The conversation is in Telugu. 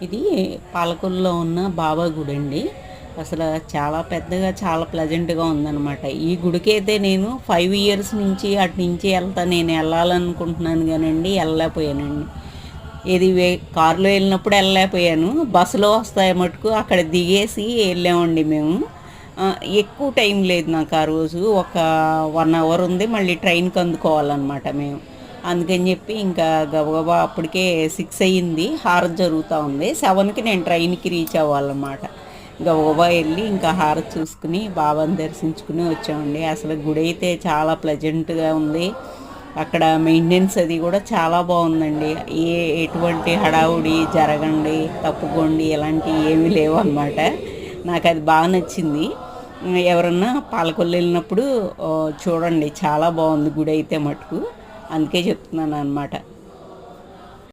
ఇది పాలకొల్లులో ఉన్న బాబా గుడి అండి. అసలు చాలా పెద్దగా, చాలా ప్లెజెంట్‌గా ఉందనమాట. ఈ గుడికైతే నేను 5 ఇయర్స్ నుంచి అటు నుంచి నేను వెళ్ళాలనుకుంటున్నాను గానండి, వెళ్ళలేకపోయానండి. ఇది కారులో వెళ్ళినప్పుడు వెళ్ళలేకపోయాను. బస్సులో వస్తాయి మటుకు అక్కడ దిగేసి వెళ్ళామండి మేము. ఎక్కువ టైం లేదు నాకు ఆ రోజు. ఒక 1 అవర్ ఉంది. మళ్ళీ ట్రైన్‌కి అందుకోవాలనమాట మేము. అందుకని చెప్పి ఇంకా గబగబా అప్పటికే 6 అయ్యింది. హారతి జరుగుతూ ఉంది. 7కి నేను ట్రైన్‌కి రీచ్ అవ్వాలన్నమాట. గబగబా వెళ్ళి ఇంకా హారతి చూసుకుని బాబాని దర్శించుకుని వచ్చామండి. అసలు గుడి అయితే చాలా ప్లెజెంట్‌గా ఉంది. అక్కడ మెయింటెనెన్స్ అది కూడా చాలా బాగుందండి. ఎటువంటి హడావుడి జరగండి, తప్పుకోండి ఇలాంటివి ఏమీ లేవన్నమాట. నాకు అది బాగా నచ్చింది. ఎవరన్నా పాలకొల్లు వెళ్ళినప్పుడు చూడండి, చాలా బాగుంది గుడి అయితే మటుకు. అందుకే చెప్తున్నాను అనమాట.